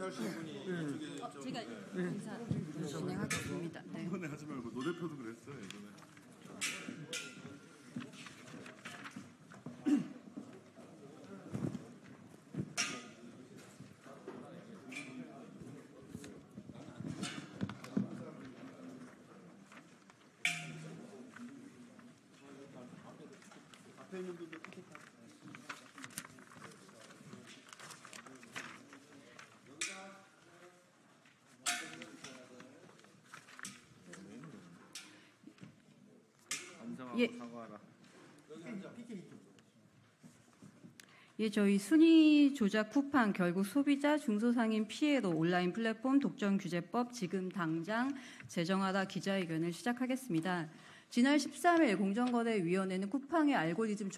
하실 분이 이쪽에 제가 인사 진행하겠습니다. 네. 이번에 하지 말고 노 대표도 그랬어요 예전에. 앞에 있는 분들 예, 저희 순위 조작 쿠팡 결국 소비자 중소상인 피해로 온라인 플랫폼 독점 규제법 지금 당장 제정하다 기자회견을 시작하겠습니다. 지난 13일 공정거래위원회는 쿠팡의 알고리즘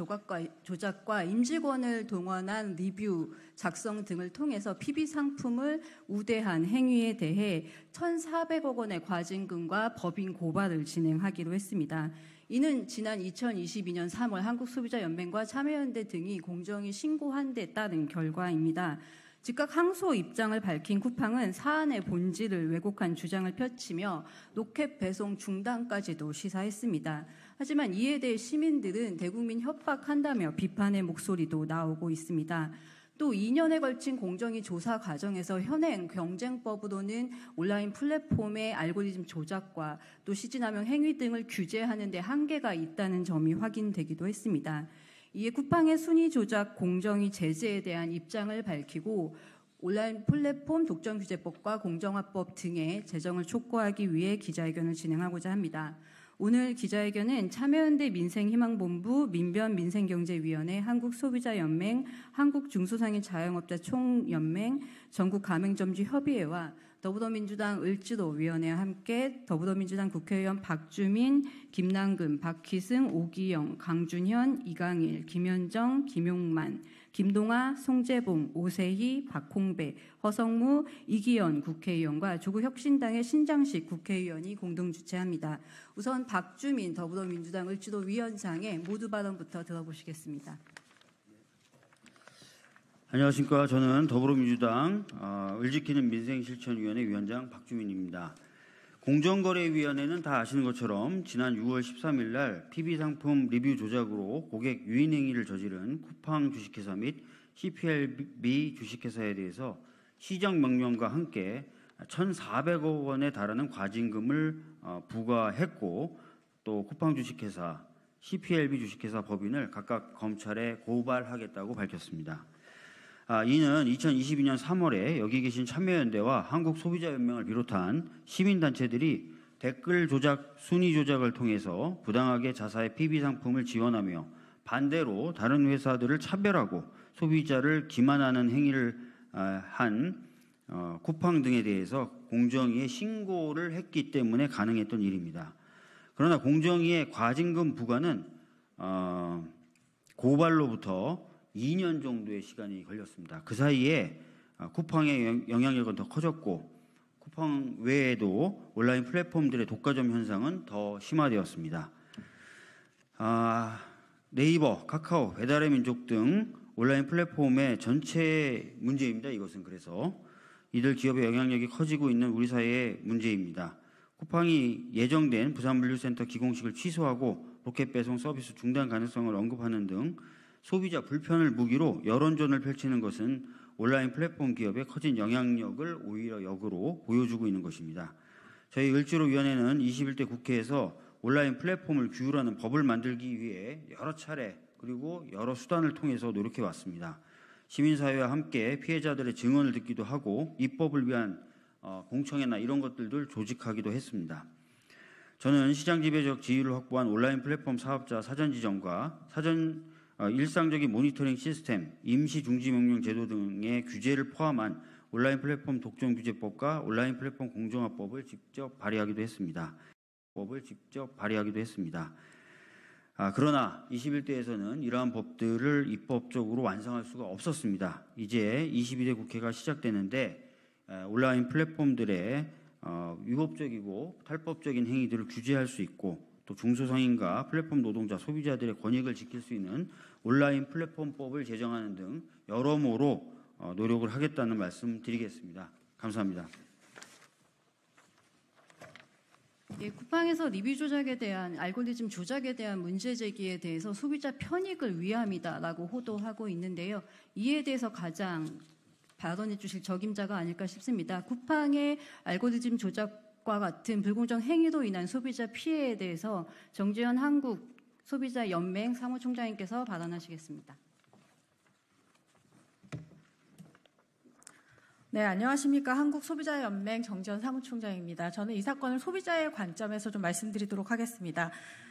조작과 임직원을 동원한 리뷰 작성 등을 통해서 PB 상품을 우대한 행위에 대해 1,400억 원의 과징금과 법인 고발을 진행하기로 했습니다. 이는 지난 2022년 3월 한국소비자연맹과 참여연대 등이 공정위 신고한 데 따른 결과입니다. 즉각 항소 입장을 밝힌 쿠팡은 사안의 본질을 왜곡한 주장을 펼치며 로켓 배송 중단까지도 시사했습니다. 하지만 이에 대해 시민들은 대국민 협박한다며 비판의 목소리도 나오고 있습니다. 또 2년에 걸친 공정위 조사 과정에서 현행 경쟁법으로는 온라인 플랫폼의 알고리즘 조작과 또 시진함용 행위 등을 규제하는 데 한계가 있다는 점이 확인되기도 했습니다. 이에 쿠팡의 순위 조작 공정위 제재에 대한 입장을 밝히고 온라인 플랫폼 독점규제법과 공정화법 등의 제정을 촉구하기 위해 기자회견을 진행하고자 합니다. 오늘 기자회견은 참여연대 민생희망본부, 민변민생경제위원회, 한국소비자연맹, 한국중소상인 자영업자 총연맹, 전국가맹점주협의회와 더불어민주당 을지로위원회와 함께 더불어민주당 국회의원 박주민, 김남근, 박희승, 오기영, 강준현, 이강일, 김현정, 김용만, 김동아, 송재봉, 오세희, 박홍배, 허성무, 이기현 국회의원과 조국혁신당의 신장식 국회의원이 공동 주최합니다. 우선 박주민 더불어민주당 을지로위원장의 모두 발언부터 들어보시겠습니다. 안녕하십니까. 저는 더불어민주당 을지키는 민생실천위원회 위원장 박주민입니다. 공정거래위원회는 다 아시는 것처럼 지난 6월 13일 날 PB상품 리뷰 조작으로 고객 유인 행위를 저지른 쿠팡 주식회사 및 CPLB 주식회사에 대해서 시정명령과 함께 1,400억 원에 달하는 과징금을 부과했고 또 쿠팡 주식회사, CPLB 주식회사 법인을 각각 검찰에 고발하겠다고 밝혔습니다. 이는 2022년 3월에 여기 계신 참여연대와 한국소비자연맹을 비롯한 시민단체들이 댓글 조작, 순위 조작을 통해서 부당하게 자사의 PB상품을 지원하며 반대로 다른 회사들을 차별하고 소비자를 기만하는 행위를 한 쿠팡 등에 대해서 공정위에 신고를 했기 때문에 가능했던 일입니다. 그러나 공정위의 과징금 부과는 고발로부터 2년 정도의 시간이 걸렸습니다. 그 사이에 쿠팡의 영향력은 더 커졌고 쿠팡 외에도 온라인 플랫폼들의 독과점 현상은 더 심화되었습니다. 네이버, 카카오, 배달의 민족 등 온라인 플랫폼의 전체 문제입니다. 이것은 그래서 이들 기업의 영향력이 커지고 있는 우리 사회의 문제입니다. 쿠팡이 예정된 부산물류센터 기공식을 취소하고 로켓 배송 서비스 중단 가능성을 언급하는 등 소비자 불편을 무기로 여론전을 펼치는 것은 온라인 플랫폼 기업의 커진 영향력을 오히려 역으로 보여주고 있는 것입니다. 저희 을지로위원회는 21대 국회에서 온라인 플랫폼을 규율하는 법을 만들기 위해 여러 차례 그리고 여러 수단을 통해서 노력해 왔습니다. 시민사회와 함께 피해자들의 증언을 듣기도 하고 입법을 위한 공청회나 이런 것들을 조직하기도 했습니다. 저는 시장 지배적 지위를 확보한 온라인 플랫폼 사업자 사전 지정과 일상적인 모니터링 시스템, 임시 중지 명령 제도 등의 규제를 포함한 온라인 플랫폼 독점 규제법과 온라인 플랫폼 공정화법을 직접 발의하기도 했습니다. 그러나 21대에서는 이러한 법들을 입법적으로 완성할 수가 없었습니다. 이제 22대 국회가 시작되는데 온라인 플랫폼들의 위법적이고 탈법적인 행위들을 규제할 수 있고 또 중소상인과 플랫폼 노동자, 소비자들의 권익을 지킬 수 있는 온라인 플랫폼법을 제정하는 등 여러모로 노력을 하겠다는 말씀 드리겠습니다. 감사합니다. 예, 쿠팡에서 리뷰 조작에 대한 알고리즘 조작에 대한 문제 제기에 대해서 소비자 편익을 위함이다라고 호도하고 있는데요. 이에 대해서 가장 발언해 주실 적임자가 아닐까 싶습니다. 쿠팡의 알고리즘 조작과 같은 불공정 행위로 인한 소비자 피해에 대해서 정재현 한국 소비자연맹 사무총장님께서 발언하시겠습니다. 네, 안녕하십니까. 한국소비자연맹 정지현 사무총장입니다. 저는 이 사건을 소비자의 관점에서 좀 말씀드리도록 하겠습니다.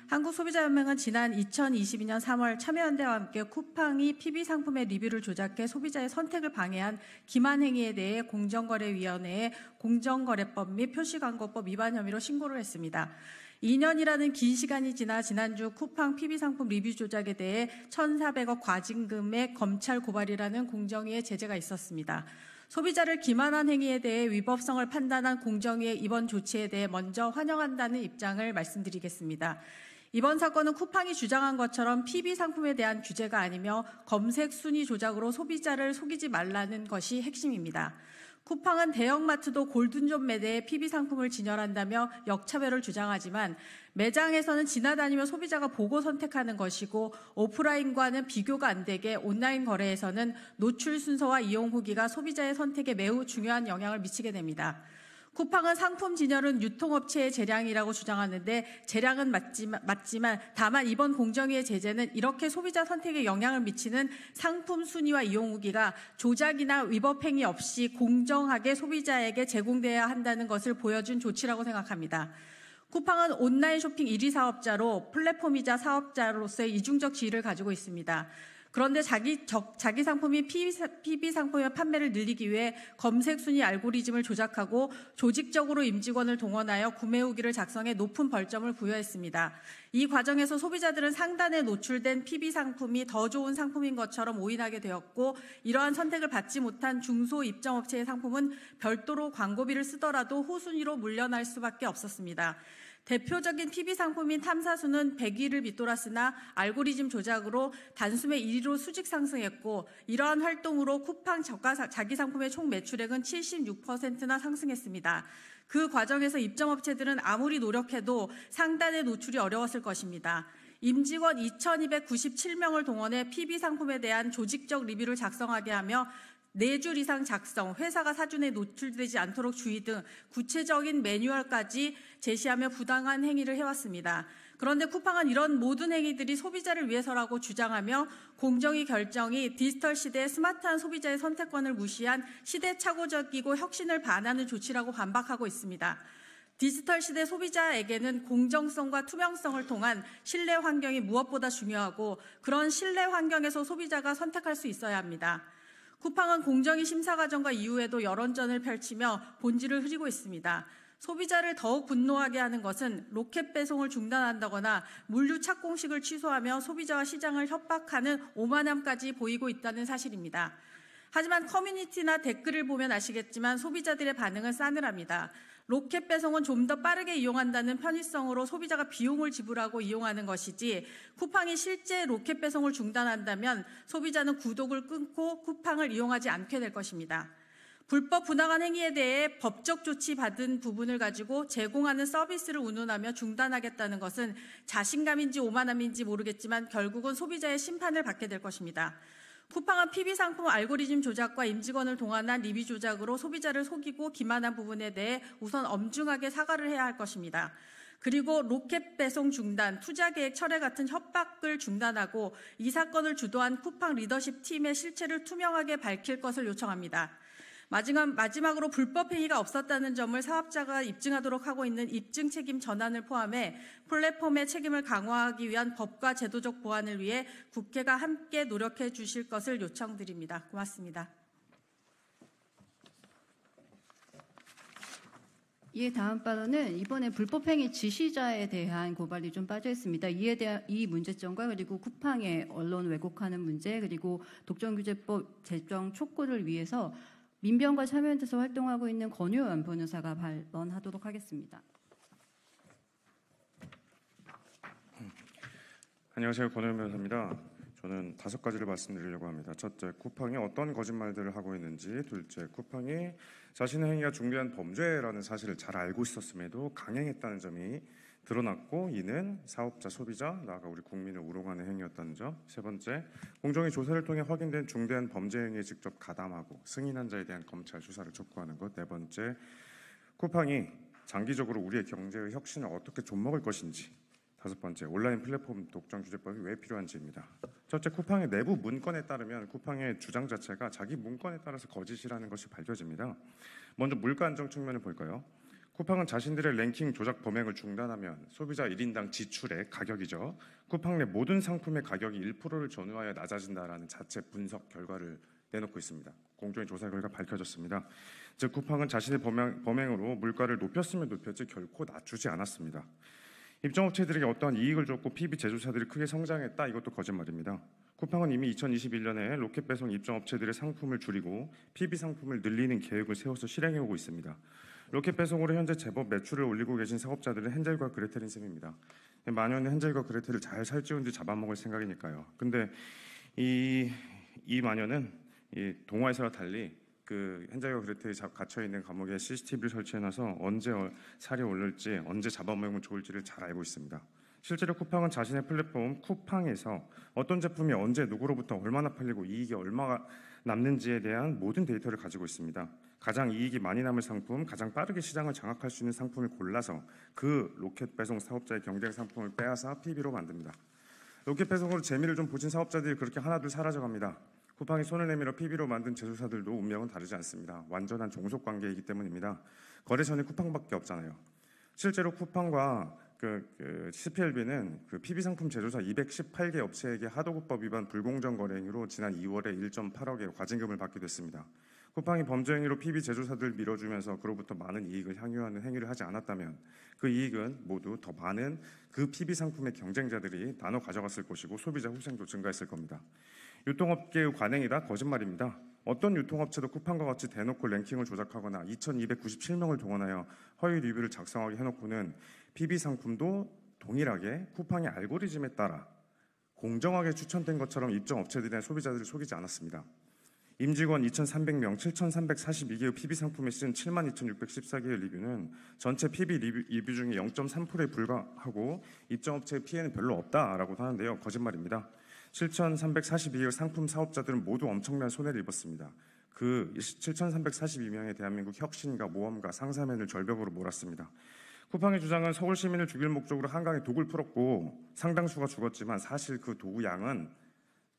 한국소비자연맹은 지난 2022년 3월 참여연대와 함께 쿠팡이 PB상품의 리뷰를 조작해 소비자의 선택을 방해한 기만 행위에 대해 공정거래위원회에 공정거래법 및 표시광고법 위반 혐의로 신고를 했습니다. 2년이라는 긴 시간이 지나 지난주 쿠팡 PB상품 리뷰 조작에 대해 1,400억 과징금의 검찰 고발이라는 공정위의 제재가 있었습니다. 소비자를 기만한 행위에 대해 위법성을 판단한 공정위의 이번 조치에 대해 먼저 환영한다는 입장을 말씀드리겠습니다. 이번 사건은 쿠팡이 주장한 것처럼 PB상품에 대한 규제가 아니며 검색 순위 조작으로 소비자를 속이지 말라는 것이 핵심입니다. 쿠팡은 대형마트도 골든존 매대에 PB상품을 진열한다며 역차별을 주장하지만 매장에서는 지나다니며 소비자가 보고 선택하는 것이고 오프라인과는 비교가 안 되게 온라인 거래에서는 노출 순서와 이용 후기가 소비자의 선택에 매우 중요한 영향을 미치게 됩니다. 쿠팡은 상품 진열은 유통업체의 재량이라고 주장하는데 재량은 맞지만 다만 이번 공정위의 제재는 이렇게 소비자 선택에 영향을 미치는 상품 순위와 이용 후기가 조작이나 위법 행위 없이 공정하게 소비자에게 제공돼야 한다는 것을 보여준 조치라고 생각합니다. 쿠팡은 온라인 쇼핑 1위 사업자로 플랫폼이자 사업자로서의 이중적 지위를 가지고 있습니다. 그런데 자기 상품이 PB 상품의 판매를 늘리기 위해 검색 순위 알고리즘을 조작하고 조직적으로 임직원을 동원하여 구매 후기를 작성해 높은 벌점을 부여했습니다. 이 과정에서 소비자들은 상단에 노출된 PB 상품이 더 좋은 상품인 것처럼 오인하게 되었고 이러한 선택을 받지 못한 중소 입점업체의 상품은 별도로 광고비를 쓰더라도 호순위로 물려날 수밖에 없었습니다. 대표적인 PB 상품인 탐사수는 100위를 밑돌았으나 알고리즘 조작으로 단숨에 1위로 수직 상승했고 이러한 활동으로 쿠팡 자기 상품의 총 매출액은 76%나 상승했습니다. 그 과정에서 입점업체들은 아무리 노력해도 상단의 노출이 어려웠을 것입니다. 임직원 2,297명을 동원해 PB 상품에 대한 조직적 리뷰를 작성하게 하며 4줄 이상 작성, 회사가 사준에 노출되지 않도록 주의 등 구체적인 매뉴얼까지 제시하며 부당한 행위를 해왔습니다. 그런데 쿠팡은 이런 모든 행위들이 소비자를 위해서라고 주장하며 공정위 결정이 디지털 시대의 스마트한 소비자의 선택권을 무시한 시대착오적이고 혁신을 반하는 조치라고 반박하고 있습니다. 디지털 시대 소비자에게는 공정성과 투명성을 통한 신뢰 환경이 무엇보다 중요하고 그런 신뢰 환경에서 소비자가 선택할 수 있어야 합니다. 쿠팡은 공정위 심사 과정과 이후에도 여론전을 펼치며 본질을 흐리고 있습니다. 소비자를 더욱 분노하게 하는 것은 로켓 배송을 중단한다거나 물류 착공식을 취소하며 소비자와 시장을 협박하는 오만함까지 보이고 있다는 사실입니다. 하지만 커뮤니티나 댓글을 보면 아시겠지만 소비자들의 반응은 싸늘합니다. 로켓 배송은 좀 더 빠르게 이용한다는 편의성으로 소비자가 비용을 지불하고 이용하는 것이지 쿠팡이 실제 로켓 배송을 중단한다면 소비자는 구독을 끊고 쿠팡을 이용하지 않게 될 것입니다. 불법 부당한 행위에 대해 법적 조치 받은 부분을 가지고 제공하는 서비스를 운운하며 중단하겠다는 것은 자신감인지 오만함인지 모르겠지만 결국은 소비자의 심판을 받게 될 것입니다. 쿠팡은 PB 상품 알고리즘 조작과 임직원을 동원한 리뷰 조작으로 소비자를 속이고 기만한 부분에 대해 우선 엄중하게 사과를 해야 할 것입니다. 그리고 로켓 배송 중단, 투자 계획 철회 같은 협박을 중단하고 이 사건을 주도한 쿠팡 리더십 팀의 실체를 투명하게 밝힐 것을 요청합니다. 마지막으로 불법 행위가 없었다는 점을 사업자가 입증하도록 하고 있는 입증 책임 전환을 포함해 플랫폼의 책임을 강화하기 위한 법과 제도적 보완을 위해 국회가 함께 노력해 주실 것을 요청드립니다. 고맙습니다. 이에 다음 발언은 이번에 불법행위 지시자에 대한 고발이 좀 빠져 있습니다. 이에 대한 이 문제점과 그리고 쿠팡의 언론 왜곡하는 문제 그리고 독점규제법 제정 촉구를 위해서 민변과 참여연대에서 활동하고 있는 권효연 변호사가 발언하도록 하겠습니다. 안녕하세요. 권효연 변호사입니다. 저는 5가지를 말씀드리려고 합니다. 첫째, 쿠팡이 어떤 거짓말들을 하고 있는지. 둘째, 쿠팡이 자신의 행위가 중대한 범죄라는 사실을 잘 알고 있었음에도 강행했다는 점이 드러났고, 이는 사업자, 소비자, 나아가 우리 국민을 우롱하는 행위였다는 점. 세 번째, 공정위 조사를 통해 확인된 중대한 범죄 행위에 직접 가담하고 승인한 자에 대한 검찰 수사를 촉구하는 것. 네 번째, 쿠팡이 장기적으로 우리의 경제의 혁신을 어떻게 좀먹을 것인지. 다섯 번째, 온라인 플랫폼 독점 규제법이 왜 필요한지입니다. 첫째, 쿠팡의 내부 문건에 따르면 쿠팡의 주장 자체가 자기 문건에 따라서 거짓이라는 것이 밝혀집니다. 먼저 물가 안정 측면을 볼까요? 쿠팡은 자신들의 랭킹 조작 범행을 중단하면 소비자 1인당 지출의 가격이죠. 쿠팡 내 모든 상품의 가격이 1%를 전후하여 낮아진다라는 자체 분석 결과를 내놓고 있습니다. 공정위 조사 결과 밝혀졌습니다. 즉 쿠팡은 자신의 범행으로 물가를 높였으면 높였지 결코 낮추지 않았습니다. 입점업체들에게 어떠한 이익을 줬고 PB 제조사들이 크게 성장했다, 이것도 거짓말입니다. 쿠팡은 이미 2021년에 로켓 배송 입점업체들의 상품을 줄이고 PB 상품을 늘리는 계획을 세워서 실행해오고 있습니다. 로켓 배송으로 현재 제법 매출을 올리고 계신 사업자들은 헨젤과 그레텔인 셈입니다. 마녀는 헨젤과 그레텔을 잘 살찌운 뒤 잡아먹을 생각이니까요. 근데 이 마녀는 이 동화에서와 달리 그 헨젤과 그레텔이 갇혀 있는 감옥에 CCTV를 설치해놔서 언제 살이 오를지, 언제 잡아먹으면 좋을지를 잘 알고 있습니다. 실제로 쿠팡은 자신의 플랫폼 쿠팡에서 어떤 제품이 언제 누구로부터 얼마나 팔리고 이익이 얼마가 남는지에 대한 모든 데이터를 가지고 있습니다. 가장 이익이 많이 남을 상품, 가장 빠르게 시장을 장악할 수 있는 상품을 골라서 그 로켓 배송 사업자의 경쟁 상품을 빼앗아 PB로 만듭니다. 로켓 배송으로 재미를 좀 보신 사업자들이 그렇게 하나둘 사라져갑니다. 쿠팡이 손을 내밀어 PB로 만든 제조사들도 운명은 다르지 않습니다. 완전한 종속 관계이기 때문입니다. 거래선이 쿠팡밖에 없잖아요. 실제로 쿠팡과 CPLB는 그 PB 상품 제조사 218개 업체에게 하도급법 위반 불공정 거래 행위로 지난 2월에 1.8억의 과징금을 받게 됐습니다. 쿠팡이 범죄 행위로 PB 제조사들 밀어주면서 그로부터 많은 이익을 향유하는 행위를 하지 않았다면 그 이익은 모두 더 많은 그 PB 상품의 경쟁자들이 나눠 가져갔을 것이고 소비자 후생도 증가했을 겁니다. 유통업계의 관행이다? 거짓말입니다. 어떤 유통업체도 쿠팡과 같이 대놓고 랭킹을 조작하거나 2297명을 동원하여 허위 리뷰를 작성하게 해놓고는 PB 상품도 동일하게 쿠팡의 알고리즘에 따라 공정하게 추천된 것처럼 입점업체들이나 소비자들을 속이지 않았습니다. 임직원 2,300명, 7,342개의 PB 상품에 쓴 72,614개의 리뷰는 전체 PB 리뷰 중에 0.3%에 불과하고 입점업체의 피해는 별로 없다라고 하는데요. 거짓말입니다. 7,342개의 상품 사업자들은 모두 엄청난 손해를 입었습니다. 그 7,342명의 대한민국 혁신가 모험가 상사맨을 절벽으로 몰았습니다. 쿠팡의 주장은 서울 시민을 죽일 목적으로 한강에 독을 풀었고 상당수가 죽었지만 사실 그 도구 양은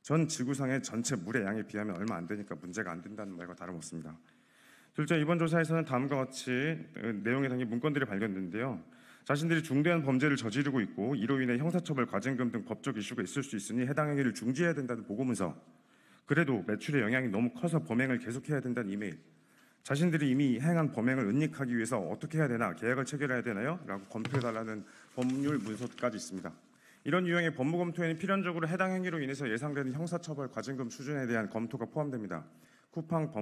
전 지구상의 전체 물의 양에 비하면 얼마 안 되니까 문제가 안 된다는 말과 다름없습니다. 둘째, 이번 조사에서는 다음과 같이 내용에 담긴 문건들이 발견됐는데요. 자신들이 중대한 범죄를 저지르고 있고 이로 인해 형사처벌, 과징금 등 법적 이슈가 있을 수 있으니 해당 행위를 중지해야 된다는 보고문서, 그래도 매출의 영향이 너무 커서 범행을 계속해야 된다는 이메일, 자신들이 이미 행한 범행을 은닉하기 위해서 어떻게 해야 되나, 계약을 체결해야 되나요? 라고 검토해달라는 법률 문서까지 있습니다. 이런 유형의 법무 검토에는 필연적으로 해당 행위로 인해서 예상되는 형사처벌, 과징금 수준에 대한 검토가 포함됩니다. 쿠팡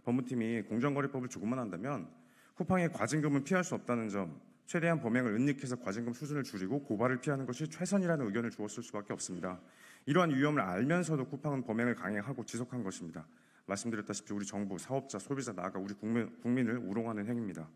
법무팀이 공정거래법을 조금만 한다면 쿠팡의 과징금은 피할 수 없다는 점, 최대한 범행을 은닉해서 과징금 수준을 줄이고 고발을 피하는 것이 최선이라는 의견을 주었을 수밖에 없습니다. 이러한 위험을 알면서도 쿠팡은 범행을 강행하고 지속한 것입니다. 말씀드렸다시피 우리 정부, 사업자, 소비자, 나아가 우리 국민을 우롱하는 행위입니다.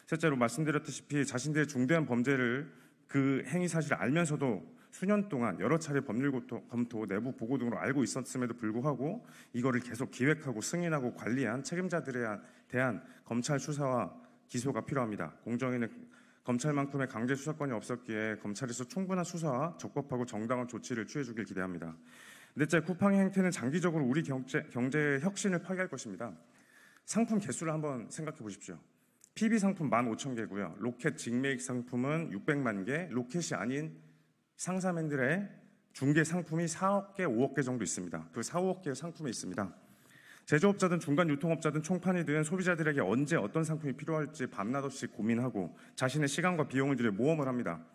셋째로 말씀드렸다시피 자신들의 중대한 범죄를 그 행위 사실을 알면서도 수년 동안 여러 차례 법률 검토, 내부 보고 등으로 알고 있었음에도 불구하고 이거를 계속 기획하고 승인하고 관리한 책임자들에 대한 검찰 수사와 기소가 필요합니다. 공정위는 검찰만큼의 강제 수사권이 없었기에 검찰에서 충분한 수사와 적법하고 정당한 조치를 취해주길 기대합니다. 넷째, 쿠팡의 행태는 장기적으로 우리 경제의 혁신을 파괴할 것입니다. 상품 개수를 한번 생각해 보십시오. PB 상품 15,000개고요. 로켓 직매입 상품은 600만 개, 로켓이 아닌 상사맨들의 중개 상품이 4억 개, 5억 개 정도 있습니다. 그 4, 5억 개의 상품이 있습니다. 제조업자든 중간 유통업자든 총판이든 소비자들에게 언제 어떤 상품이 필요할지 밤낮 없이 고민하고 자신의 시간과 비용을 들여 모험을 합니다.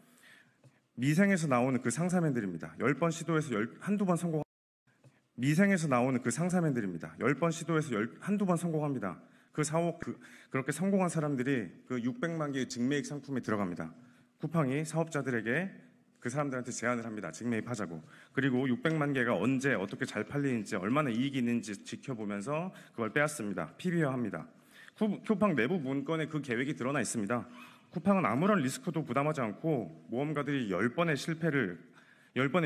미생에서 나오는 그 상사맨들입니다. 10번 시도해서 한두 번 성공. 미생에서 나오는 그 상사맨들입니다. 10번 시도해서 한두 번 성공합니다. 그 4억 그렇게 성공한 사람들이 그 600만 개의 직매입 상품에 들어갑니다. 쿠팡이 사업자들에게 그 사람들한테 제안을 합니다. 직매입하자고. 그리고 600만 개가 언제 어떻게 잘 팔리는지 얼마나 이익이 있는지 지켜보면서 그걸 빼앗습니다. PB화합니다. 쿠팡 내부 문건에 그 계획이 드러나 있습니다. 쿠팡은 아무런 리스크도 부담하지 않고 모험가들이 10번의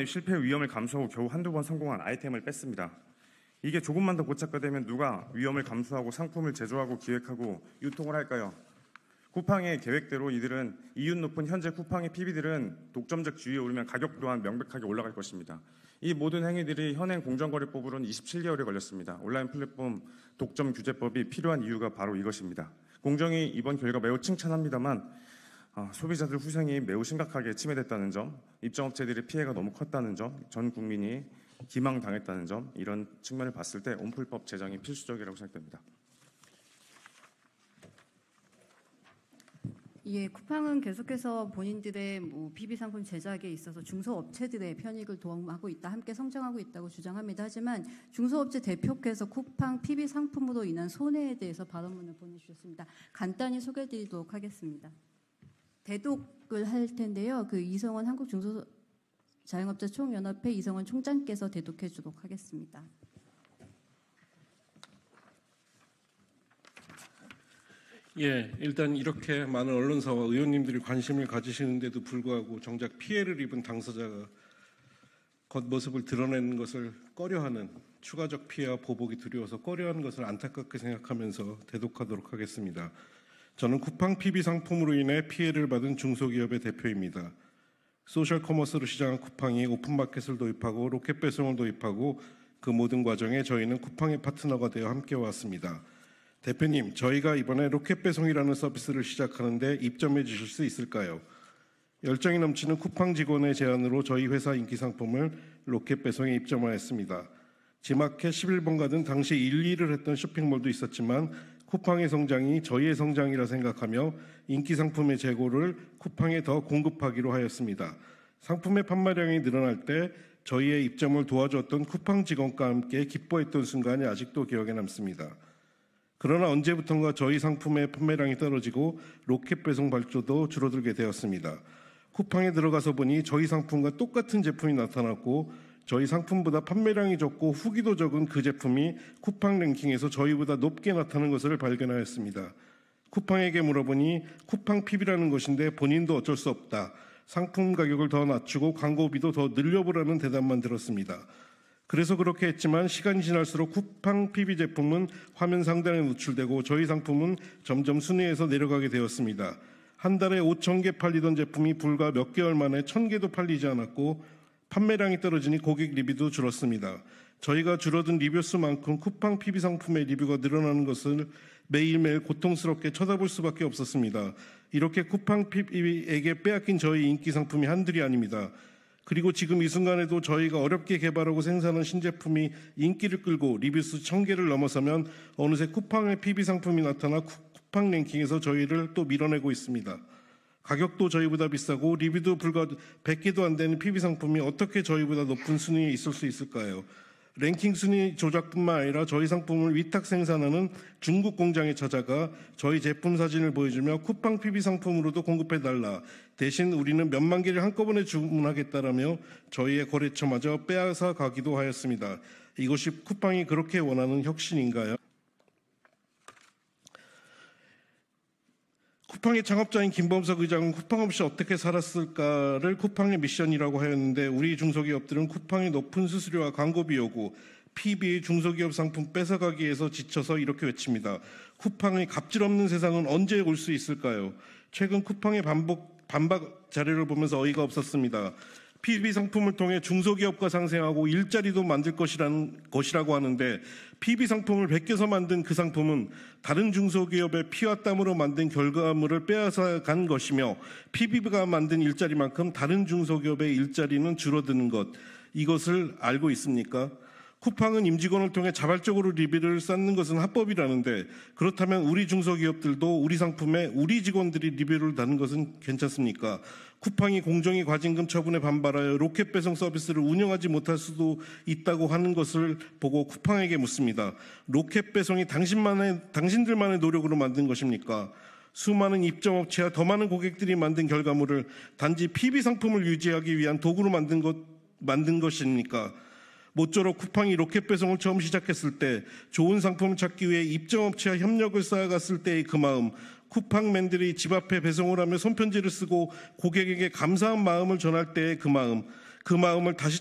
실패 위험을 감수하고 겨우 한두 번 성공한 아이템을 뺐습니다. 이게 조금만 더 고착화 되면 누가 위험을 감수하고 상품을 제조하고 기획하고 유통을 할까요? 쿠팡의 계획대로 이들은 이윤 높은 현재 쿠팡의 PB들은 독점적 지위에 오르면 가격 또한 명백하게 올라갈 것입니다. 이 모든 행위들이 현행 공정거래법으로는 27개월이 걸렸습니다. 온라인 플랫폼 독점 규제법이 필요한 이유가 바로 이것입니다. 공정위 이번 결과 매우 칭찬합니다만 소비자들 후생이 매우 심각하게 침해됐다는 점, 입점업체들의 피해가 너무 컸다는 점, 전 국민이 기망당했다는 점, 이런 측면을 봤을 때 온풀법 제정이 필수적이라고 생각됩니다. 예, 쿠팡은 계속해서 본인들의 PB 상품 제작에 있어서 중소업체들의 편익을 도움하고 있다, 함께 성장하고 있다고 주장합니다. 하지만 중소업체 대표께서 쿠팡 PB 상품으로 인한 손해에 대해서 발언문을 보내주셨습니다. 간단히 소개해드리도록 하겠습니다. 대독을 할 텐데요. 그 이성원 한국중소자영업자 총연합회 이성원 총장께서 대독해 주도록 하겠습니다. 예, 일단 이렇게 많은 언론사와 의원님들이 관심을 가지시는데도 불구하고 정작 피해를 입은 당사자가 겉모습을 드러내는 것을 꺼려하는, 추가적 피해와 보복이 두려워서 꺼려하는 것을 안타깝게 생각하면서 대독하도록 하겠습니다. 저는 쿠팡 PB 상품으로 인해 피해를 받은 중소기업의 대표입니다. 소셜 커머스로 시작한 쿠팡이 오픈마켓을 도입하고 로켓 배송을 도입하고 그 모든 과정에 저희는 쿠팡의 파트너가 되어 함께 왔습니다. 대표님, 저희가 이번에 로켓 배송이라는 서비스를 시작하는데 입점해 주실 수 있을까요? 열정이 넘치는 쿠팡 직원의 제안으로 저희 회사 인기 상품을 로켓 배송에 입점하였습니다. 지마켓 11번 가든 당시 1위를 했던 쇼핑몰도 있었지만 쿠팡의 성장이 저희의 성장이라 생각하며 인기 상품의 재고를 쿠팡에 더 공급하기로 하였습니다. 상품의 판매량이 늘어날 때 저희의 입점을 도와주었던 쿠팡 직원과 함께 기뻐했던 순간이 아직도 기억에 남습니다. 그러나 언제부턴가 저희 상품의 판매량이 떨어지고 로켓 배송 발주도 줄어들게 되었습니다. 쿠팡에 들어가서 보니 저희 상품과 똑같은 제품이 나타났고 저희 상품보다 판매량이 적고 후기도 적은 그 제품이 쿠팡 랭킹에서 저희보다 높게 나타나는 것을 발견하였습니다. 쿠팡에게 물어보니 쿠팡 PB라는 것인데 본인도 어쩔 수 없다. 상품 가격을 더 낮추고 광고비도 더 늘려보라는 대답만 들었습니다. 그래서 그렇게 했지만 시간이 지날수록 쿠팡 PB 제품은 화면 상단에 노출되고 저희 상품은 점점 순위에서 내려가게 되었습니다. 한 달에 5,000개 팔리던 제품이 불과 몇 개월 만에 1,000개도 팔리지 않았고 판매량이 떨어지니 고객 리뷰도 줄었습니다. 저희가 줄어든 리뷰 수만큼 쿠팡 PB 상품의 리뷰가 늘어나는 것을 매일매일 고통스럽게 쳐다볼 수밖에 없었습니다. 이렇게 쿠팡 PB에게 빼앗긴 저희 인기 상품이 한둘이 아닙니다. 그리고 지금 이 순간에도 저희가 어렵게 개발하고 생산한 신제품이 인기를 끌고 리뷰수 1,000개를 넘어서면 어느새 쿠팡의 PB 상품이 나타나 쿠팡 랭킹에서 저희를 또 밀어내고 있습니다. 가격도 저희보다 비싸고 리뷰도 불과 100개도 안 되는 PB 상품이 어떻게 저희보다 높은 순위에 있을 수 있을까요? 랭킹 순위 조작뿐만 아니라 저희 상품을 위탁 생산하는 중국 공장에 찾아가 저희 제품 사진을 보여주며 쿠팡 PB 상품으로도 공급해달라. 대신 우리는 몇만 개를 한꺼번에 주문하겠다라며 저희의 거래처마저 빼앗아 가기도 하였습니다. 이것이 쿠팡이 그렇게 원하는 혁신인가요? 쿠팡의 창업자인 김범석 의장은 쿠팡 없이 어떻게 살았을까를 쿠팡의 미션이라고 하였는데 우리 중소기업들은 쿠팡의 높은 수수료와 광고비 요구, PB 중소기업 상품 뺏어가기에서 지쳐서 이렇게 외칩니다. 쿠팡의 갑질 없는 세상은 언제 올 수 있을까요? 최근 쿠팡의 반박 자료를 보면서 어이가 없었습니다. PB 상품을 통해 중소기업과 상생하고 일자리도 만들 것이라고 하는데 PB 상품을 베껴서 만든 그 상품은 다른 중소기업의 피와 땀으로 만든 결과물을 빼앗아 간 것이며 PB가 만든 일자리만큼 다른 중소기업의 일자리는 줄어드는 것, 이것을 알고 있습니까? 쿠팡은 임직원을 통해 자발적으로 리뷰를 쌓는 것은 합법이라는데 그렇다면 우리 중소기업들도 우리 상품에 우리 직원들이 리뷰를 다는 것은 괜찮습니까? 쿠팡이 공정위 과징금 처분에 반발하여 로켓 배송 서비스를 운영하지 못할 수도 있다고 하는 것을 보고 쿠팡에게 묻습니다. 로켓 배송이 당신들만의 노력으로 만든 것입니까? 수많은 입점업체와 더 많은 고객들이 만든 결과물을 단지 PB 상품을 유지하기 위한 도구로 만든 것입니까? 모쪼록 쿠팡이 로켓 배송을 처음 시작했을 때 좋은 상품을 찾기 위해 입점업체와 협력을 쌓아갔을 때의 그 마음, 쿠팡맨들이 집 앞에 배송을 하며 손편지를 쓰고 고객에게 감사한 마음을 전할 때의 그 마음을 다시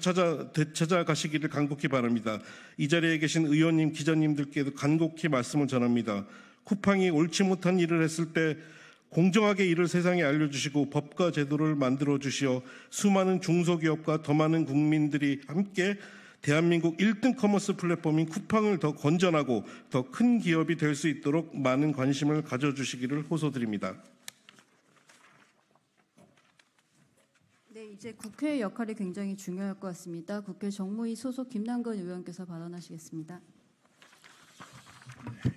되찾아가시기를 간곡히 바랍니다. 이 자리에 계신 의원님, 기자님들께도 간곡히 말씀을 전합니다. 쿠팡이 옳지 못한 일을 했을 때 공정하게 이를 세상에 알려주시고 법과 제도를 만들어주시어 수많은 중소기업과 더 많은 국민들이 함께 대한민국 1등 커머스 플랫폼인 쿠팡을 더 건전하고 더 큰 기업이 될 수 있도록 많은 관심을 가져주시기를 호소드립니다. 네, 이제 국회의 역할이 굉장히 중요할 것 같습니다. 국회 정무위 소속 김남근 의원께서 발언하시겠습니다.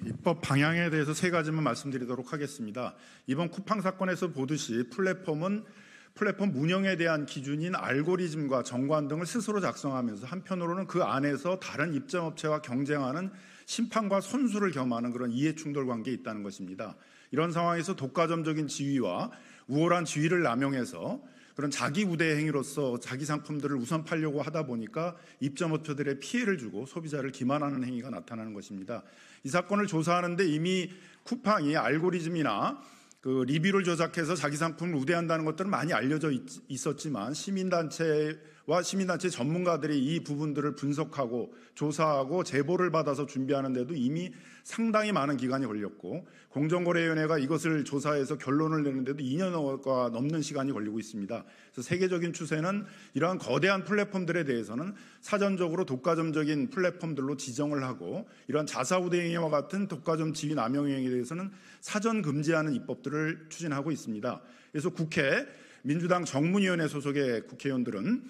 입법 방향에 대해서 세 가지만 말씀드리도록 하겠습니다. 이번 쿠팡 사건에서 보듯이 플랫폼 운영에 대한 기준인 알고리즘과 정관 등을 스스로 작성하면서 한편으로는 그 안에서 다른 입점업체와 경쟁하는 심판과 선수를 겸하는 그런 이해충돌 관계에 있다는 것입니다. 이런 상황에서 독과점적인 지위와 우월한 지위를 남용해서 그런 자기 우대 행위로서 자기 상품들을 우선 팔려고 하다 보니까 입점업체들의 피해를 주고 소비자를 기만하는 행위가 나타나는 것입니다. 이 사건을 조사하는데 이미 쿠팡이 알고리즘이나 그 리뷰를 조작해서 자기 상품을 우대한다는 것들은 많이 알려져 있었지만 시민단체와 시민단체 전문가들이 이 부분들을 분석하고 조사하고 제보를 받아서 준비하는데도 이미 상당히 많은 기간이 걸렸고 공정거래위원회가 이것을 조사해서 결론을 내는데도 2년가 넘는 시간이 걸리고 있습니다. 그래서 세계적인 추세는 이러한 거대한 플랫폼들에 대해서는 사전적으로 독과점적인 플랫폼들로 지정을 하고 이러한 자사우대 행위와 같은 독과점 지위 남용 행위에 대해서는 사전 금지하는 입법들을 추진하고 있습니다. 그래서 국회 민주당 정문위원회 소속의 국회의원들은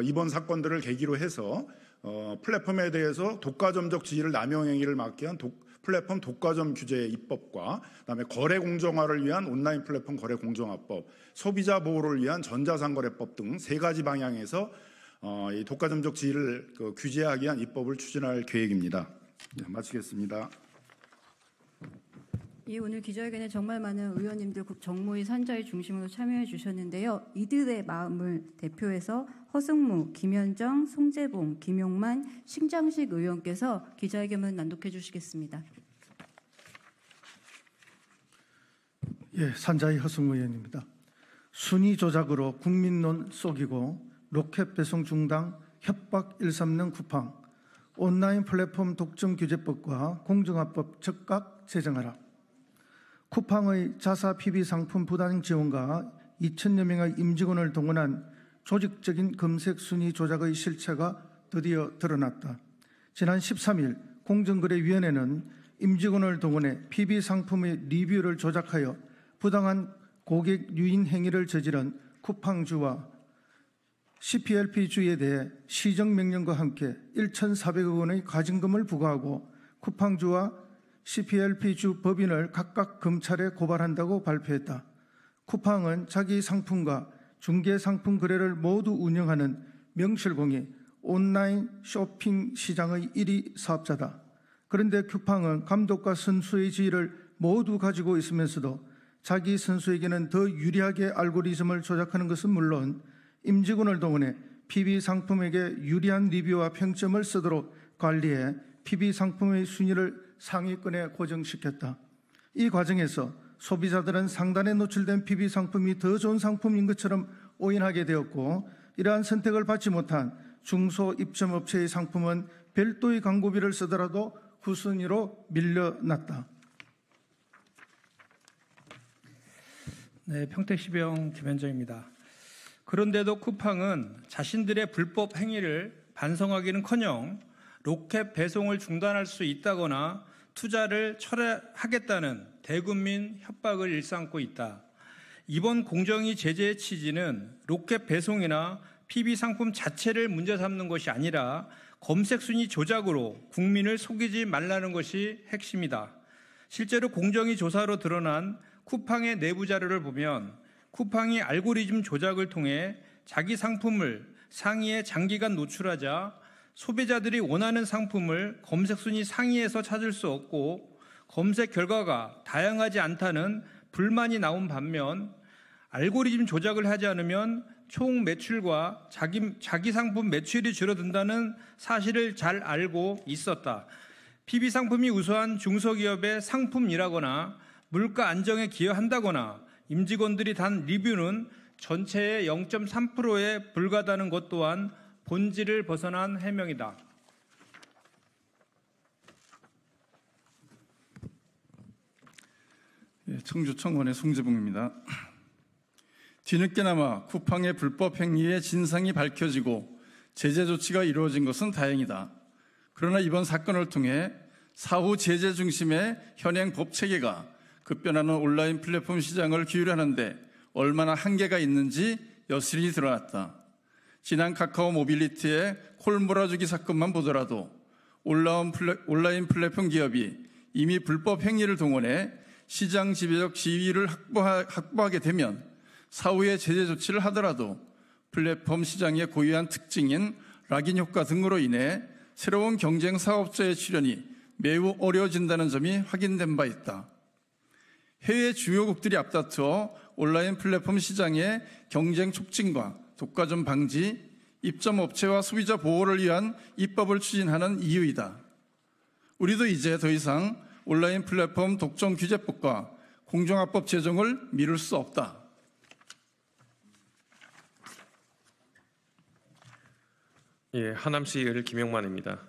이번 사건들을 계기로 해서 플랫폼에 대해서 독과점적 지위를 남용 행위를 막기 위한 플랫폼 독과점 규제 입법과 그다음에 거래 공정화를 위한 온라인 플랫폼 거래 공정화법, 소비자 보호를 위한 전자상거래법 등 세 가지 방향에서 이 독과점적 지위를 규제하기 위한 입법을 추진할 계획입니다. 네, 마치겠습니다. 예, 오늘 기자회견에 정말 많은 의원님들 정무위 산자의 중심으로 참여해 주셨는데요. 이들의 마음을 대표해서 허승무, 김현정, 송재봉, 김용만, 신장식 의원께서 기자회견을 낭독해 주시겠습니다. 예, 산자의 허승무 의원입니다. 순위 조작으로 국민론 속이고 로켓 배송 중단, 협박 일삼는 쿠팡, 온라인 플랫폼 독점 규제법과 공정화법 즉각 제정하라. 쿠팡의 자사 PB 상품 부당 지원과 2천여 명의 임직원을 동원한 조직적인 검색 순위 조작의 실체가 드디어 드러났다. 지난 13일 공정거래위원회는 임직원을 동원해 PB 상품의 리뷰를 조작하여 부당한 고객 유인 행위를 저지른 쿠팡주와 CPLP주에 대해 시정명령과 함께 1,400억 원의 과징금을 부과하고 쿠팡주와 CPLP주 법인을 각각 검찰에 고발한다고 발표했다. 쿠팡은 자기 상품과 중개상품 거래를 모두 운영하는 명실공히 온라인 쇼핑 시장의 1위 사업자다. 그런데 쿠팡은 감독과 선수의 지위를 모두 가지고 있으면서도 자기 선수에게는 더 유리하게 알고리즘을 조작하는 것은 물론 임직원을 동원해 PB 상품에게 유리한 리뷰와 평점을 쓰도록 관리해 PB 상품의 순위를 상위권에 고정시켰다. 이 과정에서 소비자들은 상단에 노출된 PB 상품이 더 좋은 상품인 것처럼 오인하게 되었고 이러한 선택을 받지 못한 중소 입점업체의 상품은 별도의 광고비를 쓰더라도 후순위로 밀려났다. 네, 평택시병 김현정입니다. 그런데도 쿠팡은 자신들의 불법 행위를 반성하기는커녕 로켓 배송을 중단할 수 있다거나 투자를 철회하겠다는 대국민 협박을 일삼고 있다. 이번 공정위 제재의 취지는 로켓 배송이나 PB 상품 자체를 문제 삼는 것이 아니라 검색 순위 조작으로 국민을 속이지 말라는 것이 핵심이다. 실제로 공정위 조사로 드러난 쿠팡의 내부 자료를 보면 쿠팡이 알고리즘 조작을 통해 자기 상품을 상위에 장기간 노출하자 소비자들이 원하는 상품을 검색 순위 상위에서 찾을 수 없고 검색 결과가 다양하지 않다는 불만이 나온 반면 알고리즘 조작을 하지 않으면 총 매출과 자기 상품 매출이 줄어든다는 사실을 잘 알고 있었다. PB 상품이 우수한 중소기업의 상품이라거나 물가 안정에 기여한다거나 임직원들이 단 리뷰는 전체의 0.3%에 불과하다는 것 또한 본질을 벗어난 해명이다. 청주 청원의 송재봉입니다. 뒤늦게나마 쿠팡의 불법 행위의 진상이 밝혀지고 제재 조치가 이루어진 것은 다행이다. 그러나 이번 사건을 통해 사후 제재 중심의 현행 법 체계가 급변하는 온라인 플랫폼 시장을 규율하는데 얼마나 한계가 있는지 여실히 드러났다. 지난 카카오 모빌리티의 콜 몰아주기 사건만 보더라도 온라인 플랫폼 기업이 이미 불법 행위를 동원해 시장 지배적 지위를 확보하게 되면 사후에 제재 조치를 하더라도 플랫폼 시장의 고유한 특징인 락인 효과 등으로 인해 새로운 경쟁 사업자의 출현이 매우 어려워진다는 점이 확인된 바 있다. 해외 주요국들이 앞다투어 온라인 플랫폼 시장의 경쟁 촉진과 독과점 방지, 입점 업체와 소비자 보호를 위한 입법을 추진하는 이유이다. 우리도 이제 더 이상 온라인 플랫폼 독점 규제법과 공정합법 제정을 미룰 수 없다. 하남시 김용만입니다.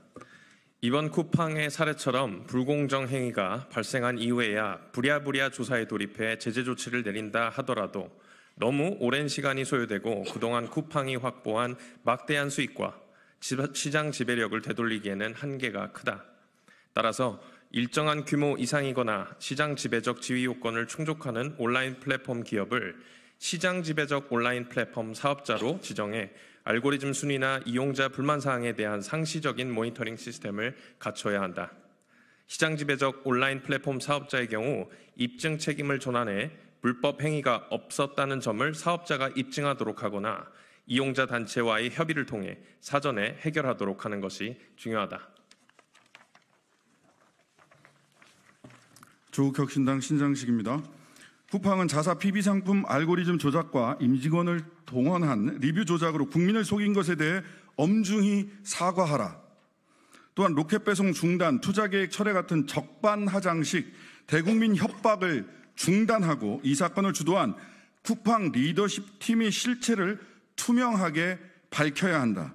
이번 쿠팡의 사례처럼 불공정 행위가 발생한 이후에야 부랴부랴 조사에 돌입해 제재 조치를 내린다 하더라도 너무 오랜 시간이 소요되고 그동안 쿠팡이 확보한 막대한 수익과 시장 지배력을 되돌리기에는 한계가 크다. 따라서 일정한 규모 이상이거나 시장 지배적 지위 요건을 충족하는 온라인 플랫폼 기업을 시장 지배적 온라인 플랫폼 사업자로 지정해 알고리즘 순위나 이용자 불만 사항에 대한 상시적인 모니터링 시스템을 갖춰야 한다. 시장 지배적 온라인 플랫폼 사업자의 경우 입증 책임을 전환해 불법 행위가 없었다는 점을 사업자가 입증하도록 하거나 이용자 단체와의 협의를 통해 사전에 해결하도록 하는 것이 중요하다. 조국혁신당 신장식입니다. 쿠팡은 자사 PB 상품 알고리즘 조작과 임직원을 동원한 리뷰 조작으로 국민을 속인 것에 대해 엄중히 사과하라. 또한 로켓 배송 중단, 투자계획 철회 같은 적반하장식 대국민 협박을 중단하고 이 사건을 주도한 쿠팡 리더십 팀의 실체를 투명하게 밝혀야 한다.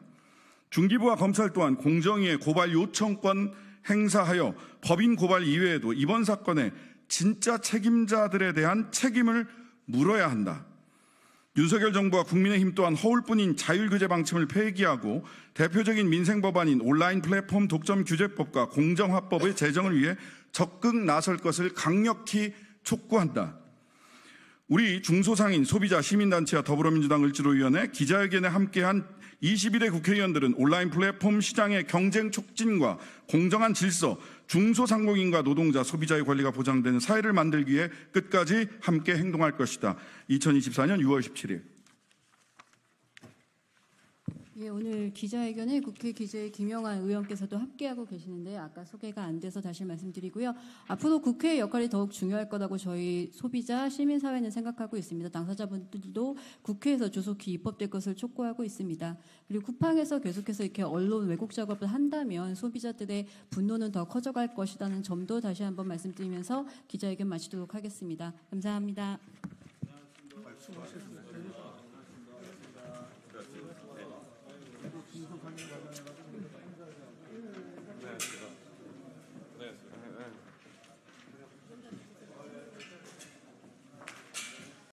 중기부와 검찰 또한 공정위에 고발 요청권 행사하여 법인 고발 이외에도 이번 사건에 진짜 책임자들에 대한 책임을 물어야 한다. 윤석열 정부와 국민의힘 또한 허울뿐인 자율규제 방침을 폐기하고 대표적인 민생법안인 온라인 플랫폼 독점 규제법과 공정화법의 제정을 위해 적극 나설 것을 강력히 촉구한다. 우리 중소상인, 소비자, 시민단체와 더불어민주당 을지로위원회, 기자회견에 함께한 21대 국회의원들은 온라인 플랫폼 시장의 경쟁 촉진과 공정한 질서, 중소상공인과 노동자, 소비자의 권리가 보장되는 사회를 만들기 위해 끝까지 함께 행동할 것이다. 2024년 6월 17일. 오늘 기자회견에 국회 기재 김영환 의원께서도 함께하고 계시는데 아까 소개가 안 돼서 다시 말씀드리고요. 앞으로 국회의 역할이 더욱 중요할 거라고 저희 소비자, 시민사회는 생각하고 있습니다. 당사자분들도 국회에서 조속히 입법될 것을 촉구하고 있습니다. 그리고 쿠팡에서 계속해서 이렇게 언론 왜곡 작업을 한다면 소비자들의 분노는 더 커져갈 것이라는 점도 다시 한번 말씀드리면서 기자회견 마치도록 하겠습니다. 감사합니다.